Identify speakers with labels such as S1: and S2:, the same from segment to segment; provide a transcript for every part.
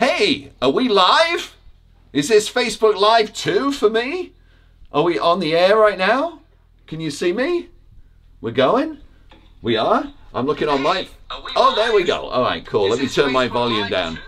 S1: Hey, are we live? Is this Facebook Live too for me? Are we on the air right now? Can you see me? We're going? We are? I'm looking on my... Oh, there we go. All right, cool. Let me turn my volume down.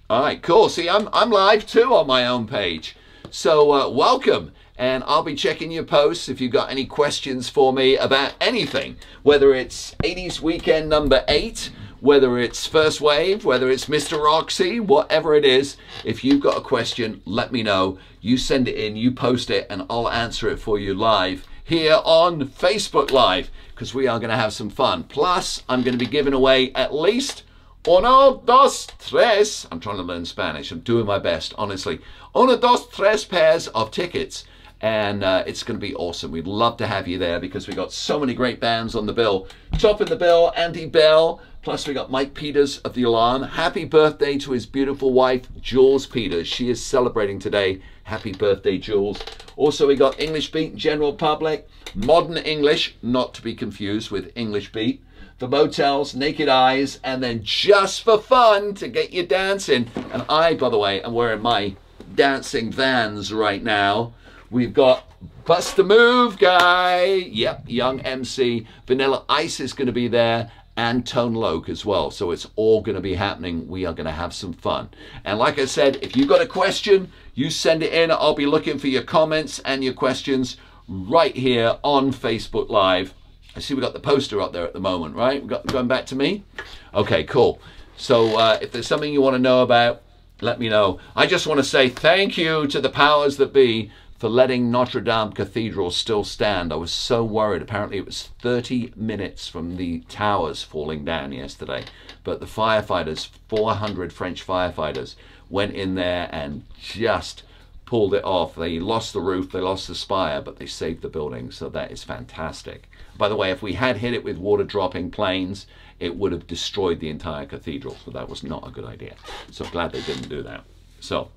S1: All right, cool. See, I'm live too on my own page. So welcome. And I'll be checking your posts if you've got any questions for me about anything, whether it's 80s Weekend number 8, whether it's First Wave, whether it's Mr. Roxy, whatever it is. If you've got a question, let me know. You send it in, you post it, and I'll answer it for you live here on Facebook Live, because we are going to have some fun. Plus, I'm going to be giving away at least uno, dos, tres. I'm trying to learn Spanish. I'm doing my best, honestly. Uno, dos, tres pairs of tickets. And it's going to be awesome. We'd love to have you there because we got so many great bands on the bill. Top in the bill, Andy Bell. Plus we got Mike Peters of The Alarm. Happy birthday to his beautiful wife, Jules Peters. She is celebrating today. Happy birthday, Jules. Also we got English Beat, General Public. Modern English, not to be confused with English Beat. The Motels, Naked Eyes. And then just for fun to get you dancing. And I, by the way, am wearing my dancing Vans right now. We've got Bust a Move Guy, yep, Young MC, Vanilla Ice is going to be there, and Tone Loc as well. So it's all going to be happening. We are going to have some fun. And like I said, if you've got a question, you send it in. I'll be looking for your comments and your questions right here on Facebook Live. I see we got the poster up there at the moment, right? We got going back to me? Okay, cool. So if there's something you want to know about, let me know. I just want to say thank you to the powers that be for letting Notre Dame Cathedral still stand. I was so worried. Apparently it was 30 minutes from the towers falling down yesterday. But the firefighters, 400 French firefighters, went in there and just pulled it off. They lost the roof, they lost the spire, but they saved the building. So that is fantastic. By the way, if we had hit it with water dropping planes, it would have destroyed the entire cathedral. So that was not a good idea. So I'm glad they didn't do that. So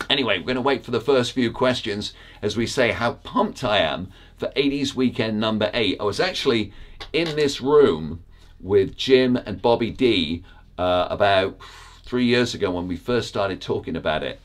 S1: anyway, we're going to wait for the first few questions as we say how pumped I am for 80s Weekend number 8. I was actually in this room with Jim and Bobby D about 3 years ago when we first started talking about it.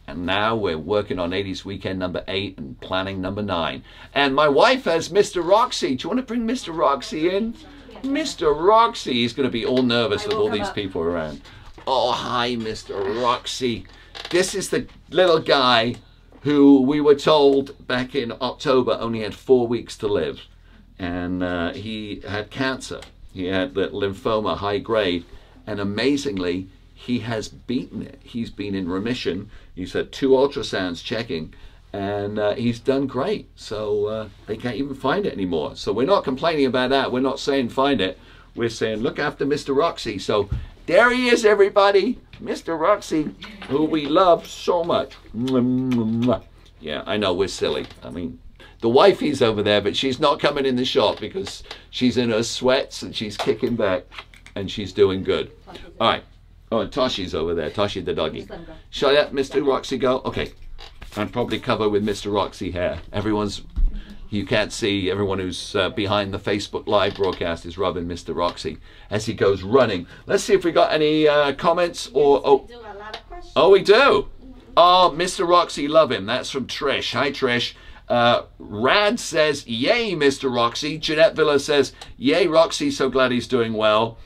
S1: And now we're working on 80s Weekend number 8 and planning number 9. And my wife has Mr. Roxy. Do you want to bring Mr. Roxy in? Mr. Roxy, he's going to be all nervous with all these people around. Oh, hi, Mr. Roxy. This is the little guy who we were told back in October only had 4 weeks to live. And he had cancer. He had the lymphoma, high grade. And amazingly, he has beaten it. He's been in remission. He's had 2 ultrasounds checking. And he's done great. So they can't even find it anymore. So we're not complaining about that. We're not saying find it. We're saying look after Mr. Roxy. So there he is, everybody. Mr. Roxy, who we love so much. Yeah, I know, we're silly. I mean, the wifey's over there, but she's not coming in the shot because she's in her sweats and she's kicking back and she's doing good. All right. Oh, and Toshi's over there. Toshi the doggy. Shall I let Mr. Roxy go? Okay. I'd probably cover with Mr. Roxy hair. You can't see, everyone who's behind the Facebook Live broadcast is rubbing Mr. Roxy as he goes running. Let's see if we got any comments or... Oh, we do. Oh, Mr. Roxy, love him. That's from Trish. Hi, Trish. Rad says, yay, Mr. Roxy. Jeanette Villa says, yay, Roxy, so glad he's doing well.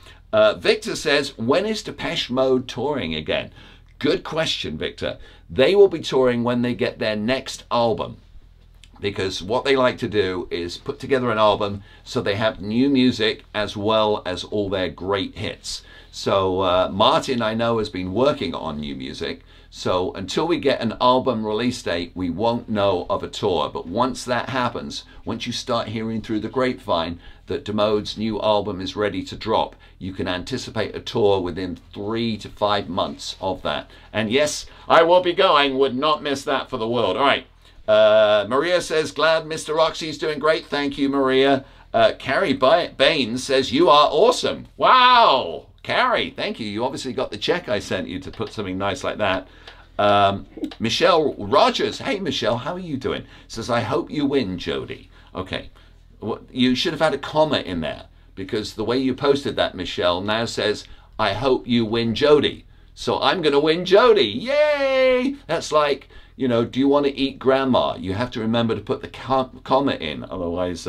S1: Victor says, when is Depeche Mode touring again? Good question, Victor. They will be touring when they get their next album. Because what they like to do is put together an album so they have new music as well as all their great hits. So Martin, I know, has been working on new music. So until we get an album release date, we won't know of a tour. But once that happens, once you start hearing through the grapevine that Demode's new album is ready to drop, you can anticipate a tour within 3 to 5 months of that. And yes, I will be going. Would not miss that for the world. All right. Maria says, glad Mr. Roxy's doing great. Thank you, Maria. Carrie Baines says, you are awesome. Wow. Carrie, thank you. You obviously got the check I sent you to put something nice like that. Michelle Rogers. Hey, Michelle, how are you doing? Says, I hope you win, Jody. Okay. You should have had a comma in there because the way you posted that, Michelle, now says, I hope you win, Jody. So I'm going to win Jody. Yay! That's like, you know, do you want to eat grandma? You have to remember to put the comma in, otherwise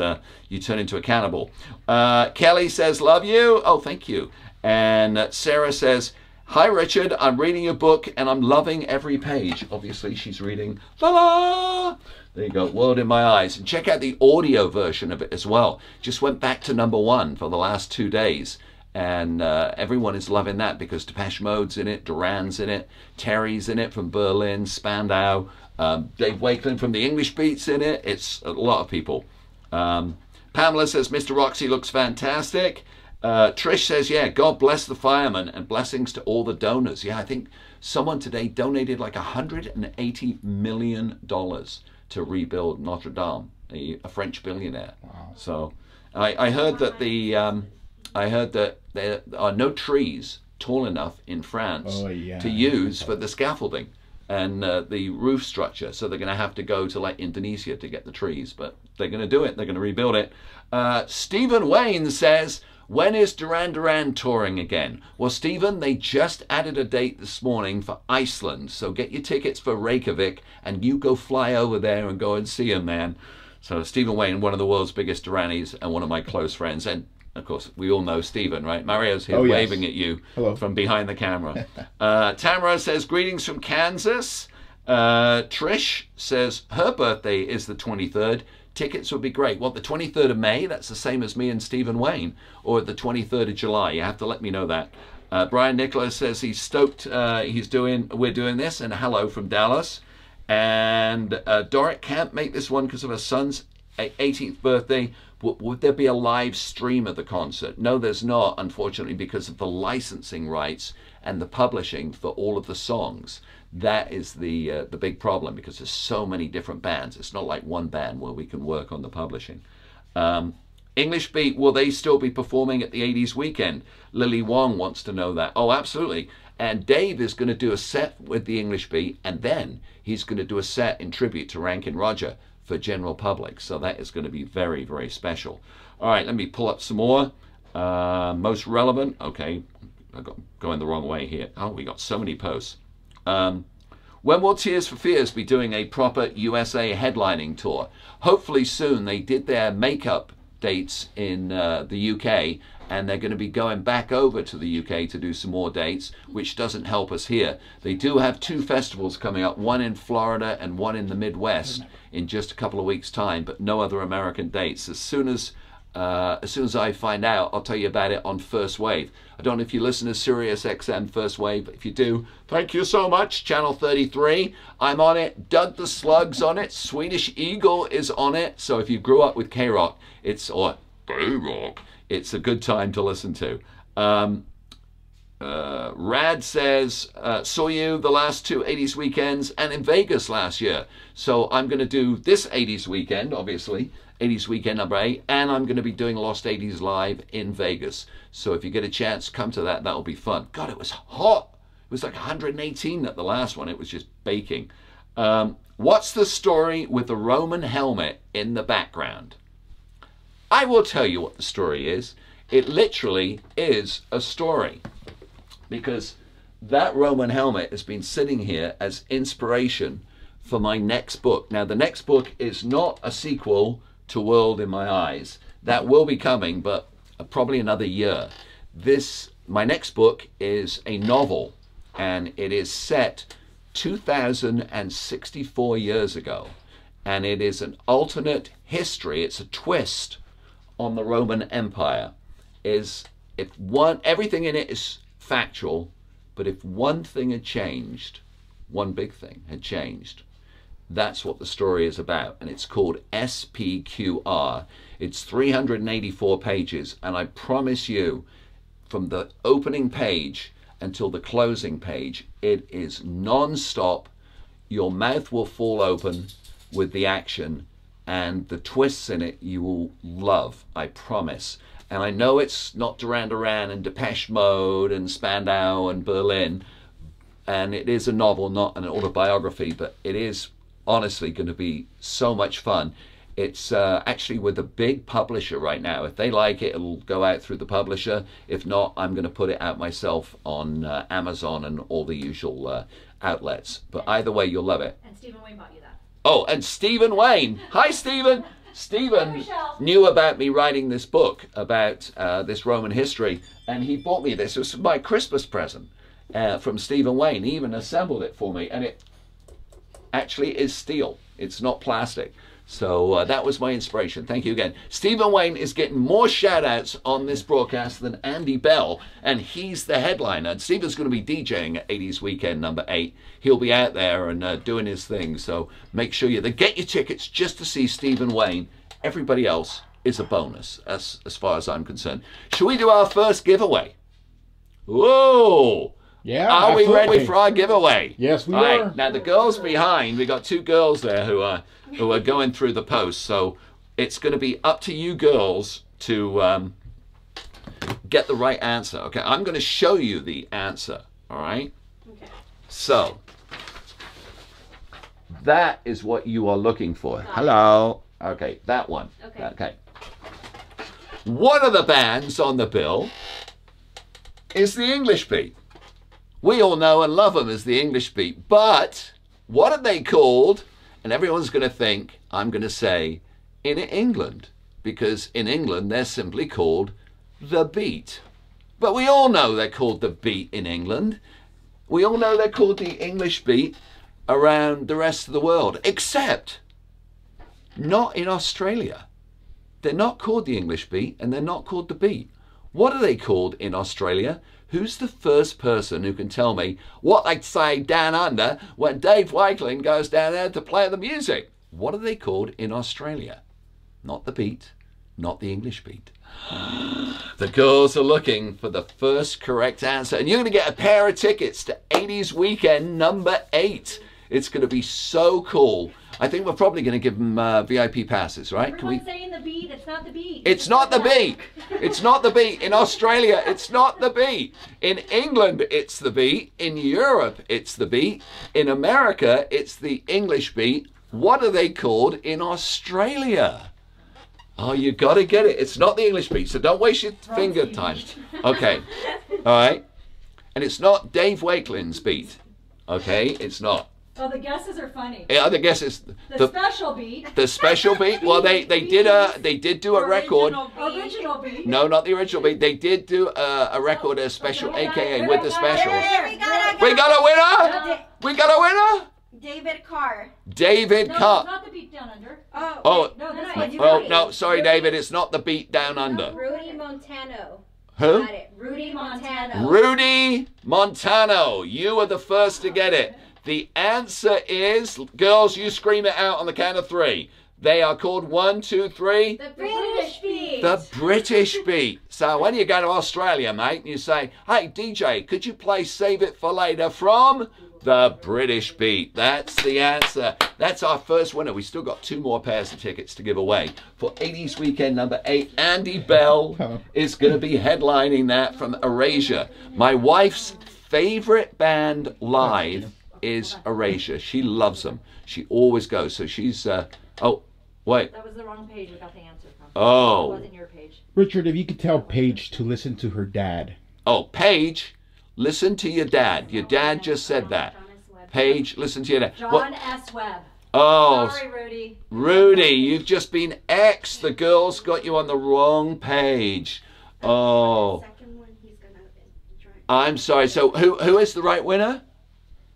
S1: you turn into a cannibal. Kelly says, love you. Oh, thank you. And Sarah says, hi, Richard. I'm reading your book and I'm loving every page. Obviously, she's reading La La. There you go, World in My Eyes. And check out the audio version of it as well. Just went back to #1 for the last 2 days. And everyone is loving that because Depeche Mode's in it, Duran's in it, Terry's in it from Berlin, Spandau, Dave Wakeling from the English Beat's in it. It's a lot of people. Pamela says, Mr. Roxy looks fantastic. Trish says, yeah, God bless the firemen and blessings to all the donors. Yeah, I think someone today donated like $180 million to rebuild Notre Dame, a French billionaire. Wow. So I heard that there are no trees tall enough in France to use for the scaffolding and the roof structure. So they're going to have to go to like Indonesia to get the trees, but they're going to do it. They're going to rebuild it. Stephen Wayne says, when is Duran Duran touring again? Well, Stephen, they just added a date this morning for Iceland. So get your tickets for Reykjavik and you go fly over there and go and see him, man. So Stephen Wayne, one of the world's biggest Duranis and one of my close friends. And of course, we all know Stephen, right? Mario's here waving at you from behind the camera. Tamara says, greetings from Kansas. Trish says her birthday is the 23rd. Tickets would be great. Well, the 23rd of May, that's the same as me and Stephen Wayne, or the 23rd of July. You have to let me know that. Brian Nicholas says he's stoked we're doing this, and hello from Dallas. And Doric can't make this one because of her son's 18th birthday. Would there be a live stream of the concert? No, there's not, unfortunately, because of the licensing rights and the publishing for all of the songs. That is the big problem because there's so many different bands. It's not like one band where we can work on the publishing. English Beat, will they still be performing at the 80s weekend? Lily Wong wants to know that. Oh, absolutely. And Dave is going to do a set with the English Beat, and then he's going to do a set in tribute to Rankin Roger for general public. So that is going to be very, very special. All right, let me pull up some more. Most relevant. Okay, I got going the wrong way here. Oh, we got so many posts. When will Tears for Fears be doing a proper USA headlining tour? Hopefully soon. They did their makeup dates in the UK, and they're going to be going back over to the UK to do some more dates, which doesn't help us here. They do have 2 festivals coming up, one in Florida and one in the Midwest in just a couple of weeks' time, but no other American dates. As soon as I find out, I'll tell you about it on First Wave. I don't know if you listen to Sirius XM First Wave, but if you do, thank you so much. Channel 33, I'm on it. Doug the Slug's on it. Swedish Eagle is on it. So if you grew up with K-Rock, or K-Rock, it's a good time to listen to. Rad says, saw you the last 2 80s weekends and in Vegas last year. So I'm going to do this 80s weekend, obviously, 80s weekend number 8, and I'm going to be doing Lost 80s Live in Vegas. So if you get a chance, come to that. That'll be fun. God, it was hot. It was like 118 at the last one. It was just baking. What's the story with the Roman helmet in the background? I will tell you what the story is. It literally is a story, because that Roman helmet has been sitting here as inspiration for my next book. Now, the next book is not a sequel to World in My Eyes. That will be coming, but probably another year. My next book is a novel, and it is set 2,064 years ago, and it is an alternate history. It's a twist on the Roman Empire. Everything in it is factual, but if one thing had changed, one big thing had changed, that's what the story is about. And it's called SPQR. It's 384 pages, and I promise you, from the opening page until the closing page, it is non-stop. Your mouth will fall open with the action, and the twists in it you will love, I promise. And I know it's not Duran Duran and Depeche Mode and Spandau and Berlin, and it is a novel, not an autobiography, but it is honestly going to be so much fun. It's actually with a big publisher right now. If they like it, it'll go out through the publisher. If not, I'm going to put it out myself on Amazon and all the usual outlets. But either way, you'll love it.
S2: And Stephen Wayne bought you that.
S1: Oh, and Stephen Wayne. Hi, Stephen. Stephen knew about me writing this book about this Roman history, and he bought me this. It was my Christmas present from Stephen Wayne. He even assembled it for me, and it actually is steel. It's not plastic. So that was my inspiration. Thank you again. Stephen Wayne is getting more shout-outs on this broadcast than Andy Bell, and he's the headliner. And Stephen's going to be DJing at 80s Weekend number 8. He'll be out there and doing his thing. So make sure you get your tickets just to see Stephen Wayne. Everybody else is a bonus, as far as I'm concerned. Shall we do our first giveaway? Whoa!
S3: Yeah,
S1: Are we
S3: absolutely.
S1: ready for our giveaway?
S3: Yes, we
S1: All
S3: are.
S1: right, now the girls behind, we got 2 girls there who are going through the post. So it's going to be up to you girls to get the right answer. Okay, I'm going to show you the answer. All right.
S2: Okay.
S1: So that is what you are looking for. Hello. Okay, that one. Okay. One of the bands on the bill is the English Beat. We all know and love them as the English Beat, but what are they called? And everyone's going to think I'm going to say in England, because in England they're simply called the Beat. But we all know they're called the Beat in England. We all know they're called the English Beat around the rest of the world, except not in Australia. They're not called the English Beat, and they're not called the Beat. What are they called in Australia? Who's the first person who can tell me what they say down under when Dave Wakeling goes down there to play the music? What are they called in Australia? Not the Beat, not the English Beat. The girls are looking for the first correct answer, and you're going to get a pair of tickets to 80s Weekend number 8. It's going to be so cool. I think we're probably going to give them VIP passes, right?
S2: Everyone's saying the Beat. It's not the Beat.
S1: It's not the Beat. It's not the Beat. In Australia, it's not the Beat. In England, it's the Beat. In Europe, it's the Beat. In America, it's the English Beat. What are they called in Australia? Oh, you got to get it. It's not the English Beat, so don't waste your finger time. Okay. All right. And it's not Dave Wakeling's Beat. Okay? It's not.
S2: Oh, the guesses are funny.
S1: Yeah, the guess is
S2: The special Beat.
S1: the special Beat. Well, they did do a record.
S2: Original Beat.
S1: No, not the original Beat. They did do a record, a special, AKA with the specials. We got a winner. We got a winner.
S4: David Carr.
S1: David
S2: No,
S1: Carr.
S2: it's not the Beat Down Under.
S1: Oh,
S2: No, this
S4: no,
S2: one's
S4: you're
S1: oh
S4: right.
S1: no, sorry, David. It's not the Beat Down Under.
S4: Rudy Montano.
S1: Who?
S4: Got it.
S2: Rudy Montano.
S1: Rudy Montano. You are the first to get it. The answer is, girls, you scream it out on the count of 3. They are called 1, 2, 3.
S4: The British Beat.
S1: The British Beat. So when you go to Australia, mate, and you say, hey, DJ, could you play Save It For Later from the British Beat? That's the answer. That's our first winner. We still got 2 more pairs of tickets to give away for 80s Weekend number 8. Andy Bell is going to be headlining that from Erasure. My wife's favorite band live is Erasure. She loves them. She always goes. So she's, oh, wait.
S2: That was the wrong page we got the answer from.
S1: Oh.
S2: It wasn't your page.
S3: Richard, if you could tell Paige to listen to her dad.
S1: Oh, Paige, listen to your dad. Your dad just said that.
S2: John S. Webb.
S1: Paige, listen to your dad.
S2: John S. Webb.
S1: Oh,
S2: Sorry, Rudy.
S1: Rudy, you've just been X'd. The girls got you on the wrong page. Oh,
S4: Second one, he's gonna try.
S1: I'm sorry. So who is the right winner?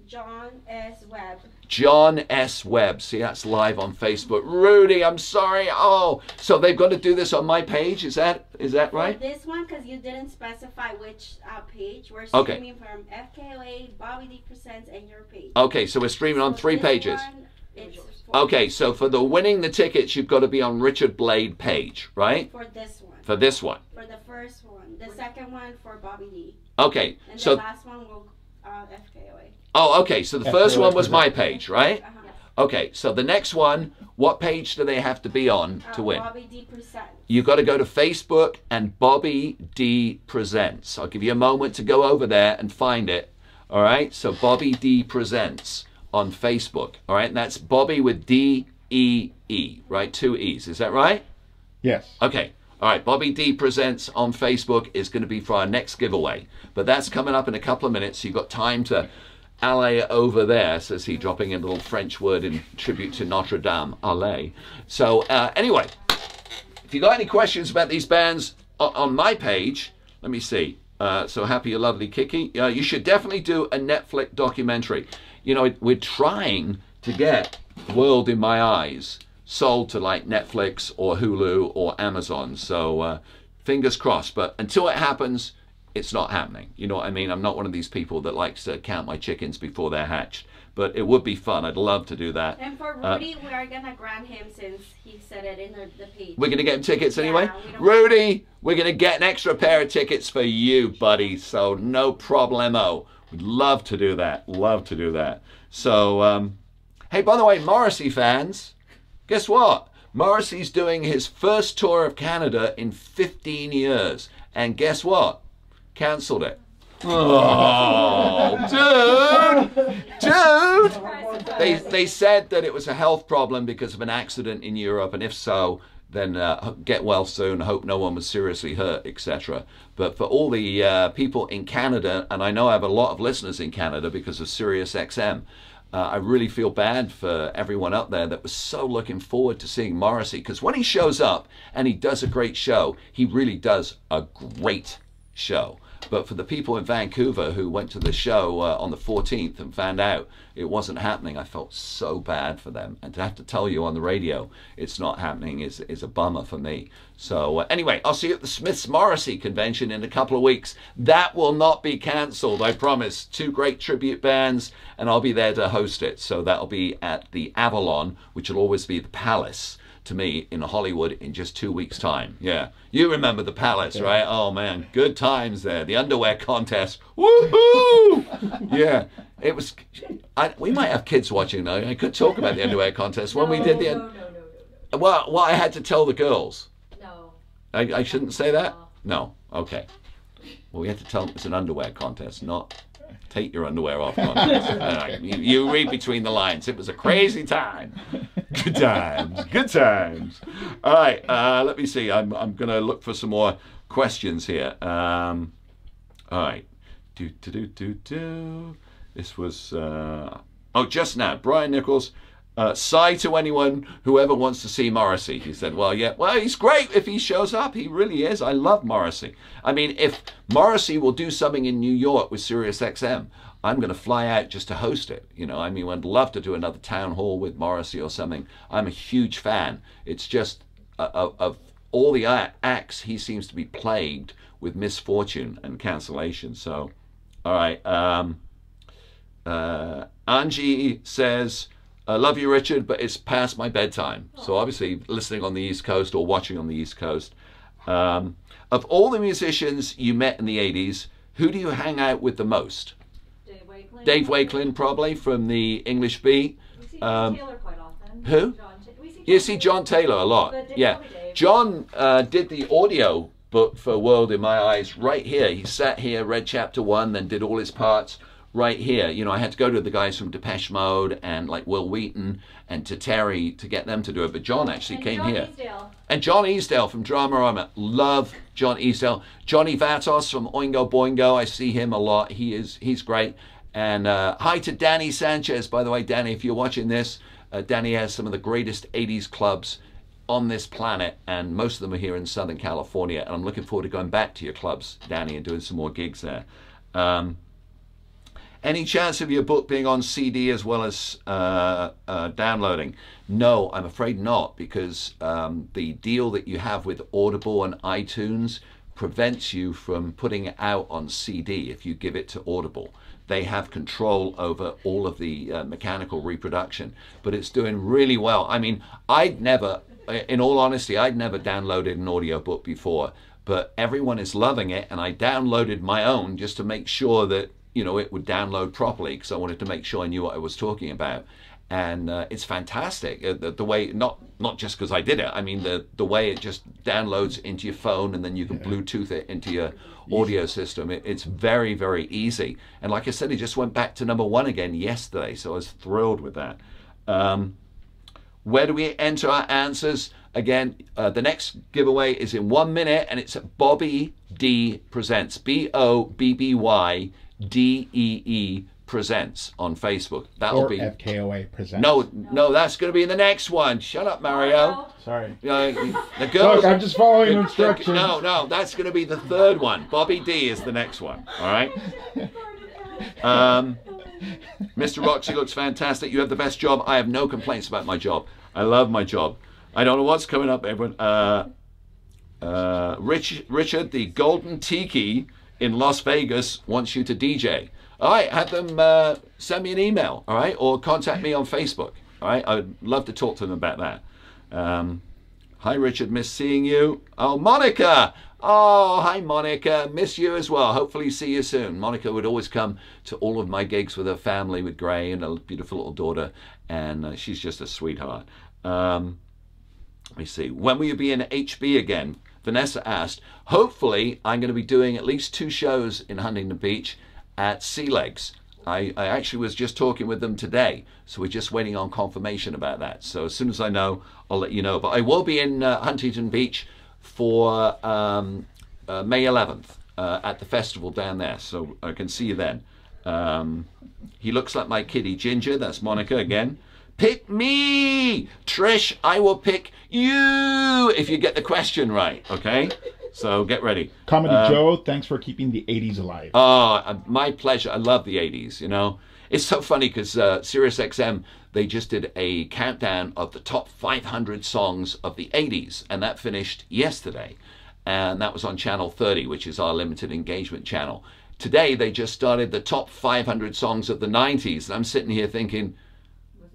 S4: John S. Webb.
S1: John S. Webb. See, that's live on Facebook. Rudy, I'm sorry. Oh, so they've got to do this on my page. Is that right?
S4: For this one, because you didn't specify which page, we're
S1: Okay.
S4: streaming from FKOA, Bobby D Presents, and your page.
S1: Okay, so we're streaming on
S4: So
S1: 3
S4: this
S1: pages.
S4: one, it's for,
S1: Okay, so for the winning the tickets, you've got to be on Richard Blade page, right?
S4: for this one.
S1: For this one.
S4: For the first one. The second one for Bobby D.
S1: Okay,
S4: And
S1: so
S4: the last one will FKOA.
S1: oh, okay. So the first one was my page, right?
S4: Uh-huh.
S1: Okay. So the next one, what page do they have to be on to win?
S4: Bobby D Presents.
S1: You've got to go to Facebook and Bobby D Presents. I'll give you a moment to go over there and find it. All right. So Bobby D Presents on Facebook. All right. And that's Bobby with D E-E, right? 2 E's, is that right?
S3: Yes.
S1: Okay. All right, Bobby D Presents on Facebook is going to be for our next giveaway. But that's coming up in a couple of minutes. So you've got time to allez over there, says he, dropping in a little French word in tribute to Notre Dame, allez. So anyway, if you got any questions about these bands on my page, let me see. So Happy, Lovely, Kiki. You should definitely do a Netflix documentary. You know, we're trying to get World in My Eyes sold to like Netflix or Hulu or Amazon. So fingers crossed. But until it happens, it's not happening. You know what I mean? I'm not one of these people that likes to count my chickens before they're hatched. But it would be fun. I'd love to do that.
S4: And for Rudy, we are going to grant him, since he said it in the page.
S1: We're going to get him tickets anyway?
S4: Yeah,
S1: Rudy, we're going to get an extra pair of tickets for you, buddy. So no problemo. We'd love to do that. Love to do that. So, hey, by the way, Morrissey fans, guess what? Morrissey's doing his first tour of Canada in 15 years. And guess what? Cancelled it. Oh, dude! They said that it was a health problem because of an accident in Europe, and if so, then get well soon, hope no one was seriously hurt, etc. But for all the people in Canada, and I know I have a lot of listeners in Canada because of Sirius XM, I really feel bad for everyone up there that was so looking forward to seeing Morrissey, because when he shows up and he does a great show, he really does a great show. But for the people in Vancouver who went to the show on the 14th and found out it wasn't happening, I felt so bad for them. And to have to tell you on the radio it's not happening is a bummer for me. So anyway, I'll see you at the Smiths Morrissey convention in a couple of weeks. That will not be cancelled, I promise. 2 great tribute bands, and I'll be there to host it. So that'll be at the Avalon, which will always be the Palace to me in Hollywood in just 2 weeks' time. Yeah, you remember the Palace, right? Oh man, good times there. The underwear contest, woohoo! Yeah, it was. We might have kids watching though. I could talk about the underwear contest when we did the.
S2: No.
S1: Well, I had to tell the girls.
S2: No.
S1: I shouldn't say that. No. Okay. Well, we had to tell them it's an underwear contest, not take your underwear off contest. You read between the lines. It was a crazy time. Good times. Good times. All right. Let me see. I'm going to look for some more questions here. All right. This was... oh, just now. Brian Nichols. Sigh to anyone who ever wants to see Morrissey. He said, well, yeah, well, he's great if he shows up. He really is. I love Morrissey. I mean, if Morrissey will do something in New York with Sirius XM, I'm going to fly out just to host it. You know, I mean, I'd love to do another town hall with Morrissey or something. I'm a huge fan. It's just of all the acts, he seems to be plagued with misfortune and cancellation. So, all right. Angie says, I love you, Richard, but it's past my bedtime. So obviously listening on the East Coast or watching on the East Coast. Of all the musicians you met in the 80s, who do you hang out with the most?
S2: Dave Wakeland.
S1: Dave Wakeland, probably, from the English Beat.
S2: We see John Taylor quite often.
S1: Who? You see John Taylor a lot. Yeah. John did the audio book for World in My Eyes right here. He sat here, read chapter 1, then did all his parts right here. You know, I had to go to the guys from Depeche Mode and like Will Wheaton and to Terry to get them to do it, but John actually came here.
S2: Easdale.
S1: And John Easdale from Drama Armor. Love John Easdale. Johnny Vatos from Oingo Boingo. I see him a lot. He's great. And hi to Danny Sanchez, by the way. Danny, if you're watching this, Danny has some of the greatest 80s clubs on this planet, and most of them are here in Southern California, and I'm looking forward to going back to your clubs, Danny, and doing some more gigs there. Any chance of your book being on CD as well as downloading? No, I'm afraid not, because the deal that you have with Audible and iTunes prevents you from putting it out on CD if you give it to Audible. They have control over all of the mechanical reproduction, but it's doing really well. I mean, I'd never, in all honesty, I'd never downloaded an audiobook before, but everyone is loving it, and I downloaded my own just to make sure that, you know, it would download properly, because I wanted to make sure I knew what I was talking about. And it's fantastic. The way, not just because I did it, I mean the way it just downloads into your phone, and then you can Bluetooth it into your audio system. It's very, very easy. And like I said, it just went back to #1 again yesterday, so I was thrilled with that. Where do we enter our answers? Again, the next giveaway is in 1 minute, and it's at Bobby D Presents. BOBBYDEE Presents on Facebook. That'll
S3: Or
S1: be
S3: FKOA presents.
S1: no, that's going to be in the next one. Shut up, Mario.
S3: Sorry.
S1: The girls.
S3: Look, I'm just following instructions.
S1: No, that's going to be the third one. Bobby D is the next one. All right. Mr. Roxy looks fantastic. You have the best job. I have no complaints about my job. I love my job. I don't know what's coming up, everyone. Richard, the Golden Tiki in Las Vegas wants you to DJ. All right, have them send me an email, all right, or contact me on Facebook. All right, I would love to talk to them about that. Hi, Richard, miss seeing you. Oh, Monica. Oh, hi, Monica. Miss you as well. Hopefully see you soon. Monica would always come to all of my gigs with her family, with Gray and a beautiful little daughter, and she's just a sweetheart. Let me see. When will you be in HB again? Vanessa asked. Hopefully, I'm going to be doing at least 2 shows in Huntington Beach at Sea Legs. I actually was just talking with them today, so we're just waiting on confirmation about that. So as soon as I know, I'll let you know. But I will be in Huntington Beach for May 11th at the festival down there, so I can see you then. He looks like my kitty Ginger. That's Monica again. Pick me, Trish. I will pick you if you get the question right. Okay, so get ready.
S3: Comedy Joe, thanks for keeping the 80s alive.
S1: Oh, my pleasure. I love the 80s, you know. It's so funny because SiriusXM, they just did a countdown of the top 500 songs of the 80s, and that finished yesterday. And that was on Channel 30, which is our limited engagement channel. Today, they just started the top 500 songs of the 90s, and I'm sitting here thinking,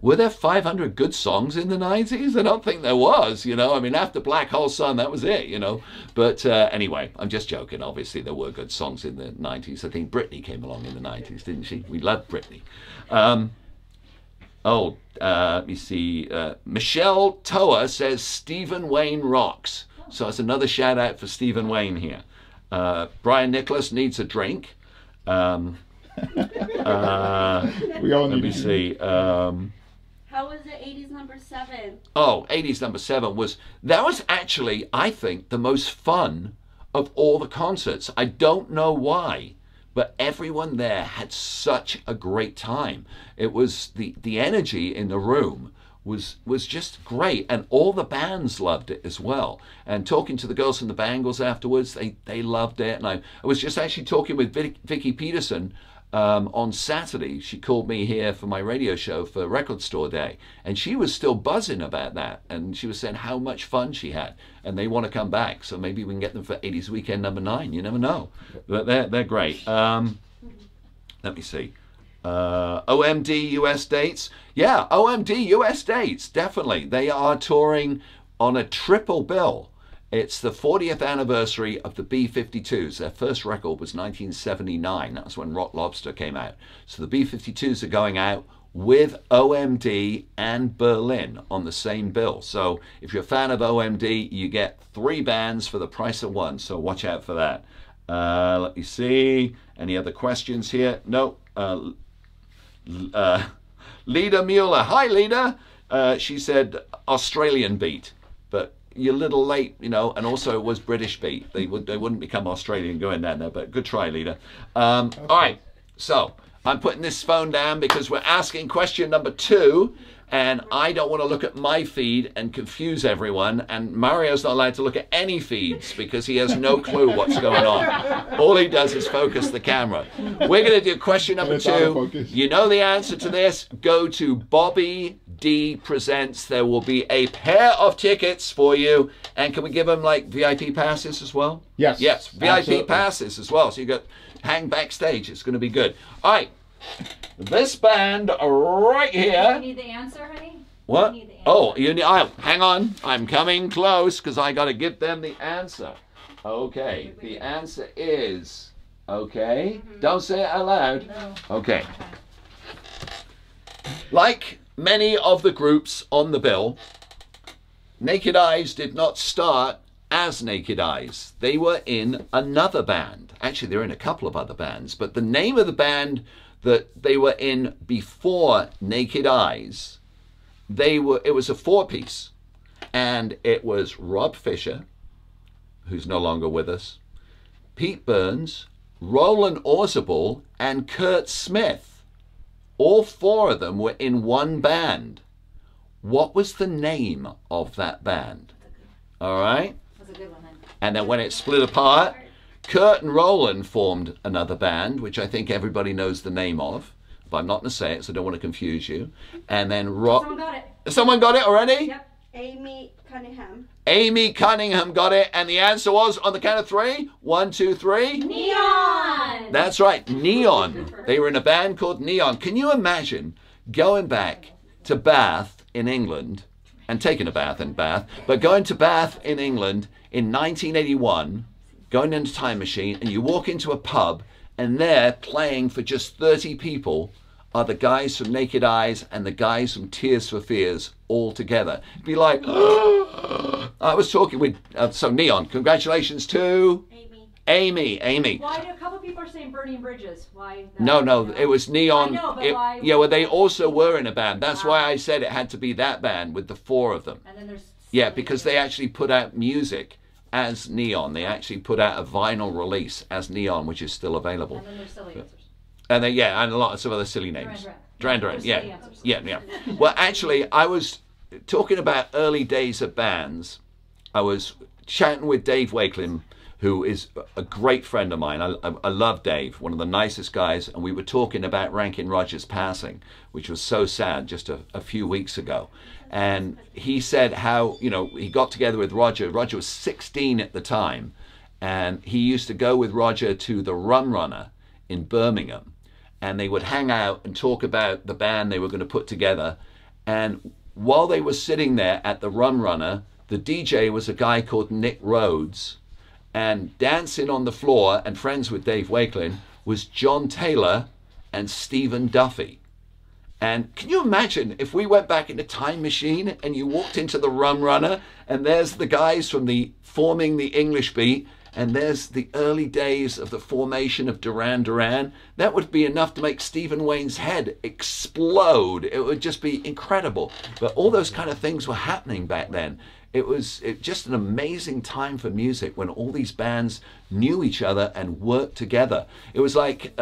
S1: were there 500 good songs in the 90s? I don't think there was, you know. I mean, after Black Hole Sun, that was it, you know. But anyway, I'm just joking. Obviously, there were good songs in the 90s. I think Britney came along in the 90s, didn't she? We loved Britney. Let me see. Michelle Toa says Stephen Wayne rocks. So it's another shout out for Stephen Wayne here. Brian Nicholas needs a drink.
S3: We all
S1: Let
S3: need
S1: me
S3: to
S1: see.
S4: How was the 80s number 7?
S1: Oh, 80s number 7 was actually, I think, the most fun of all the concerts. I don't know why, but everyone there had such a great time. It was the energy in the room was just great, and all the bands loved it as well. And talking to the girls from the Bangles afterwards, they loved it. And I was just actually talking with Vicky Peterson on Saturday. She called me here for my radio show for Record Store Day, and she was still buzzing about that, and she was saying how much fun she had, and they want to come back, so maybe we can get them for 80s Weekend number 9. You never know, but they're great. Let me see. OMD US dates. Yeah, OMD US dates, definitely. They are touring on a triple bill. It's the 40th anniversary of the B-52s. Their first record was 1979. That was when Rock Lobster came out. So the B-52s are going out with OMD and Berlin on the same bill. So if you're a fan of OMD, you get 3 bands for the price of 1. So watch out for that. Let me see. Any other questions here? No. Leda Mueller. Hi, Leda. She said Australian beat, but you're a little late, you know, and also it was British beat. They wouldn't become Australian going down there, but good try, Leda. All right, so I'm putting this phone down because we're asking question number 2, and I don't want to look at my feed and confuse everyone, and Mario's not allowed to look at any feeds because he has no clue what's going on. All he does is focus the camera. We're going to do question number 2. You know the answer to this. Go to Bobby D Presents. There will be a pair of tickets for you, and can we give them like VIP passes as well?
S3: Yes.
S1: Yes, VIP
S3: absolutely.
S1: passes as well, so you got hang backstage. It's going to be good. All right. This band right
S2: You
S1: here.
S2: need the answer, honey?
S1: What?
S2: You need the answer.
S1: Oh, you need. Hang on. I'm coming close because I got to give them the answer. Okay. The answer is. Okay. Don't say it out loud.
S2: No.
S1: Okay. Like many of the groups on the bill, Naked Eyes did not start as Naked Eyes. They were in another band. Actually, they're in a couple of other bands, but the name of the band that they were in before Naked Eyes it was a four-piece, and it was Rob Fisher, who's no longer with us, Pete Burns, Roland Orzabal, and Kurt Smith. All four of them were in one band. What was the name of that band? All right?
S2: That's a good one, then.
S1: And then when it split apart, Kurt and Roland formed another band, which I think everybody knows the name of. But I'm not going to say it, so I don't want to confuse you. And then
S2: Someone got it.
S1: Someone got it already?
S2: Yep.
S4: Amy Cunningham.
S1: Amy Cunningham got it, and the answer was on the count of three. 1, 2, 3.
S2: Neon!
S1: That's right, Neon. They were in a band called Neon. Can you imagine going back to Bath in England, and taking a bath in Bath, but going to Bath in England in 1981, going into a time machine, and you walk into a pub, and there playing for just 30 people are the guys from Naked Eyes and the guys from Tears for Fears all together. It'd be like, I was talking with, so Neon, congratulations to Amy.
S2: Why do a couple people are saying Burning Bridges? Why?
S1: No, it was Neon.
S2: I know, but why?
S1: Yeah, well, they also were in a band. That's why I said it had to be that band with the four of them.
S2: And then there's...
S1: Yeah, because they actually put out music as Neon. They actually put out a vinyl release as Neon, which is still available.
S2: And then there's silly answers.
S1: And then, yeah, and lots of other silly names. Duran Duran,
S2: There's
S1: yeah.
S2: silly answers.
S1: Yeah. Well, actually, I was talking about early days of bands. I was chatting with Dave Wakelin, who is a great friend of mine. I love Dave, one of the nicest guys, and we were talking about Rankin Rogers passing, which was so sad just a few weeks ago. And he said how, you know, he got together with Roger. Roger was 16 at the time, and he used to go with Roger to the Rum Runner in Birmingham, and they would hang out and talk about the band they were going to put together. And while they were sitting there at the Rum Runner, the DJ was a guy called Nick Rhodes, and dancing on the floor and friends with Dave Wakelin was John Taylor and Stephen Duffy. And can you imagine if we went back in a time machine and you walked into the Rum Runner and there's the guys from forming the English Beat, and there's the early days of the formation of Duran Duran? That would be enough to make Stephen Wayne's head explode. It would just be incredible. But all those kind of things were happening back then. It was just an amazing time for music when all these bands knew each other and worked together. It was like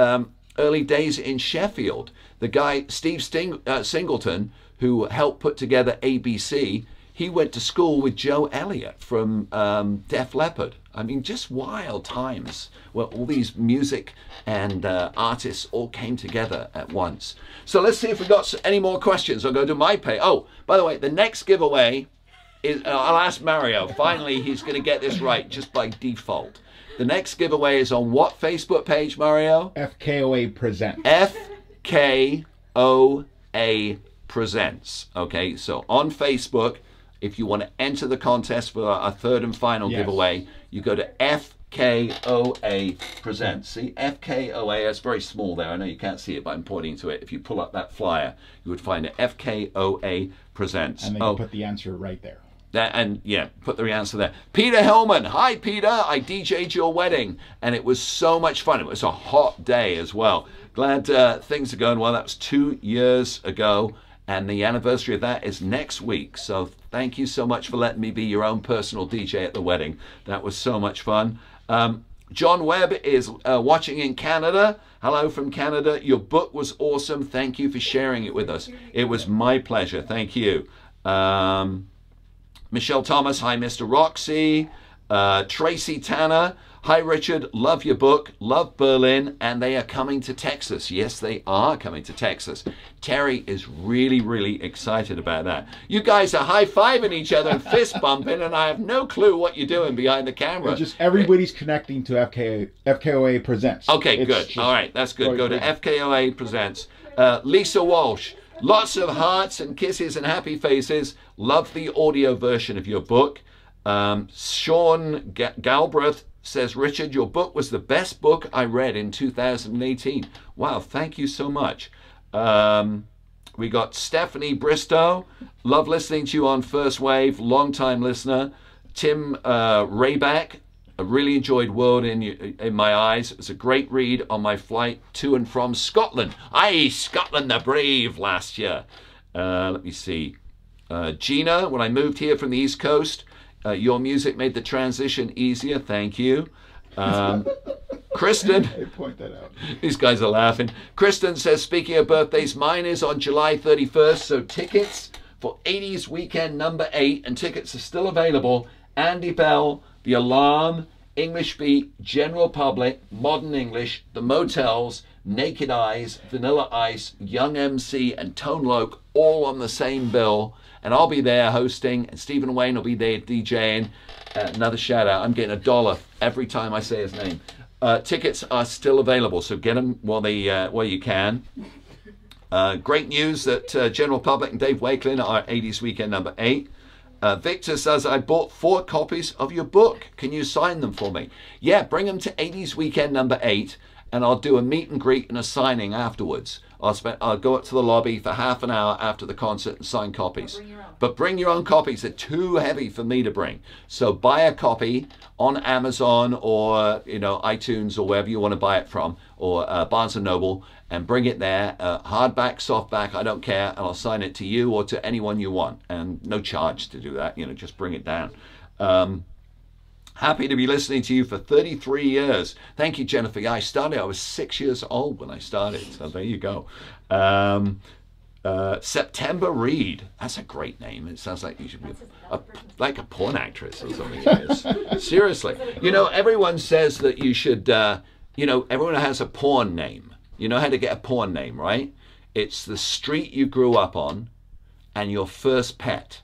S1: early days in Sheffield. The guy, Steve Singleton, who helped put together ABC, he went to school with Joe Elliott from Def Leppard. I mean, just wild times where all these music and artists all came together at once. So let's see if we've got any more questions. I'll go to my page. Oh, by the way, the next giveaway is, I'll ask Mario. Finally, he's going to get this right just by default. The next giveaway is on what Facebook page, Mario?
S3: FKOA Presents.
S1: FKOA Presents. Okay, so on Facebook, if you want to enter the contest for our third and final giveaway, you go to FKOA Presents. See, FKOA, it's very small there. I know you can't see it, but I'm pointing to it. If you pull up that flyer, you would find it, FKOA Presents.
S3: And then you put the answer right there.
S1: And yeah, put the answer there. Peter Hellman. Hi, Peter. I DJ'd your wedding, and it was so much fun. It was a hot day as well. Glad things are going well. That was 2 years ago, and the anniversary of that is next week. So thank you so much for letting me be your own personal DJ at the wedding. That was so much fun. John Webb is watching in Canada. Hello from Canada. Your book was awesome. Thank you for sharing it with us. It was my pleasure. Thank you. Michelle Thomas, hi, Mr. Roxy. Tracy Tanner, hi, Richard. Love your book. Love Berlin. And they are coming to Texas. Yes, they are coming to Texas. Terry is really, really excited about that. You guys are high-fiving each other and fist bumping, and I have no clue what you're doing behind the camera.
S3: It's just everybody's connecting to FKOA Presents.
S1: Okay, good. All right, that's good. Go to FKOA Presents. Lisa Walsh. Lots of hearts and kisses and happy faces. Love the audio version of your book. Sean Galbraith says, Richard, your book was the best book I read in 2018. Wow, thank you so much. We got Stephanie Bristow. Love listening to you on First Wave. Long-time listener. Tim Rayback. I really enjoyed World in My Eyes. It was a great read on my flight to and from Scotland. Aye, Scotland the Brave last year. Let me see. Gina, when I moved here from the East Coast, your music made the transition easier. Thank you. Kristen,
S3: I point that out.
S1: these guys are laughing. Kristen says, speaking of birthdays, mine is on July 31st, so tickets for 80s Weekend number 8, and tickets are still available. Andy Bell, The Alarm, English Beat, General Public, Modern English, The Motels, Naked Eyes, Vanilla Ice, Young MC, and Tone Loc, all on the same bill. And I'll be there hosting, and Stephen Wayne will be there DJing. Another shout out. I'm getting $1 every time I say his name. Tickets are still available, so get them while you can. Great news that General Public and Dave Wakelin are 80s Weekend number 8. Victor says, I bought 4 copies of your book. Can you sign them for me? Yeah, bring them to 80s Weekend number 8, and I'll do a meet and greet and a signing afterwards. I'll go up to the lobby for half an hour after the concert and sign copies. But bring your own copies. They're too heavy for me to bring. So buy a copy on Amazon or iTunes or wherever you want to buy it from, or Barnes & Noble, and bring it there. Hardback, softback, I don't care, and I'll sign it to you or to anyone you want. And no charge to do that. Just bring it down. Happy to be listening to you for 33 years. Thank you, Jennifer. Yeah, I was 6 years old when I started, so there you go. September Reed. That's a great name. It sounds like you should be like a porn actress or something. It is. Seriously. Everyone says that you should, everyone has a porn name. You know how to get a porn name, right? It's the street you grew up on and your first pet.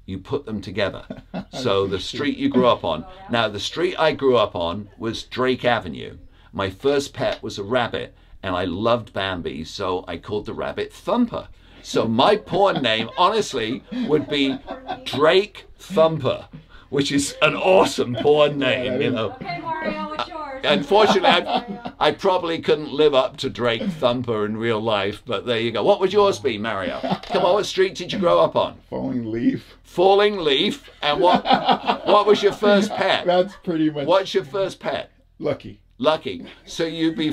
S1: You put them together. So the street you grew up on. Now, the street I grew up on was Drake Avenue. My first pet was a rabbit, and I loved Bambi, so I called the rabbit Thumper. So my porn name, honestly, would be Drake Thumper, which is an awesome porn name,
S2: Okay, Mario, it's yours.
S1: Unfortunately, I probably couldn't live up to Drake Thumper in real life, but there you go. What would yours be, Mario? Come on, what street did you grow up on?
S3: Falling Leaf.
S1: Falling Leaf. And what was your first pet?
S3: That's pretty much.
S1: What's your first pet?
S3: Lucky.
S1: Lucky. So you'd be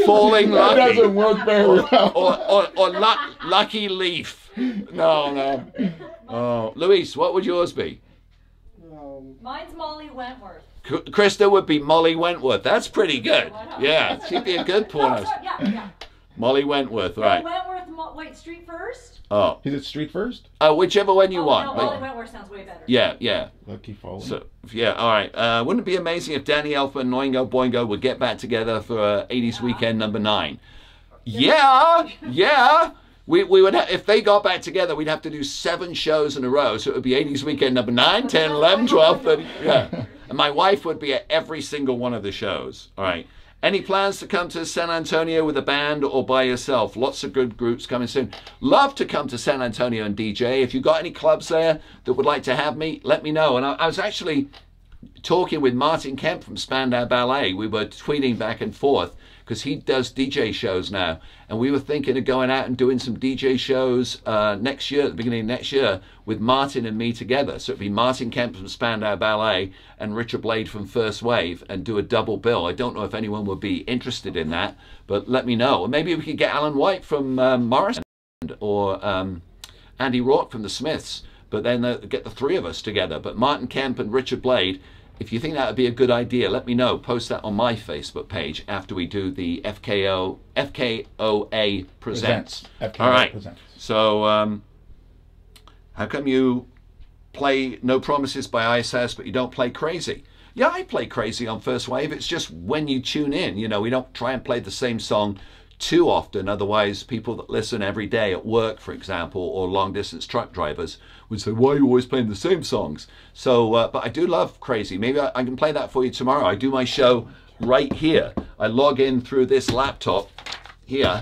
S1: Falling Lucky.
S3: That doesn't work very well.
S1: Or Lucky Leaf. No. Oh, Luis, what would yours be?
S2: Mine's Molly Wentworth.
S1: Krista would be Molly Wentworth. That's pretty good. Yeah, she'd be a good porno.
S2: Yeah.
S1: Molly Wentworth, right.
S2: Wait, street first?
S1: Oh.
S3: Is it street first?
S1: Whichever one you want.
S2: No, Molly Wentworth sounds way better.
S1: Yeah.
S3: Lucky Falling.
S1: So, yeah, all right. Wouldn't it be amazing if Danny Elfman and Oingo Boingo would get back together for 80s Weekend number 9? Yeah. We would if they got back together, we'd have to do 7 shows in a row. So it would be 80s Weekend number 9, 10, 11, 12, 30. Yeah. And my wife would be at every single one of the shows. All right. Any plans to come to San Antonio with a band or by yourself? Lots of good groups coming soon. Love to come to San Antonio and DJ. If you've got any clubs there that would like to have me, let me know. And I was actually talking with Martin Kemp from Spandau Ballet. We were tweeting back and forth because he does DJ shows now. And we were thinking of going out and doing some DJ shows next year, at the beginning of next year, with Martin and me together. So it'd be Martin Kemp from Spandau Ballet and Richard Blade from First Wave and do a double bill. I don't know if anyone would be interested in that, but let me know. Or maybe we could get Alan White from Morrison or Andy Rourke from the Smiths, but then get the 3 of us together. But Martin Kemp and Richard Blade, if you think that would be a good idea, let me know. Post that on my Facebook page after we do the FKOA Presents.
S3: FKOA
S1: all right.
S3: Presents.
S1: So how come you play No Promises by ISS, but you don't play Crazy? Yeah, I play Crazy on First Wave. It's just when you tune in. We don't try and play the same song too often. Otherwise, people that listen every day at work, for example, or long-distance truck drivers would say, why are you always playing the same songs? So, but I do love Crazy. Maybe I can play that for you tomorrow. I do my show right here. I log in through this laptop here,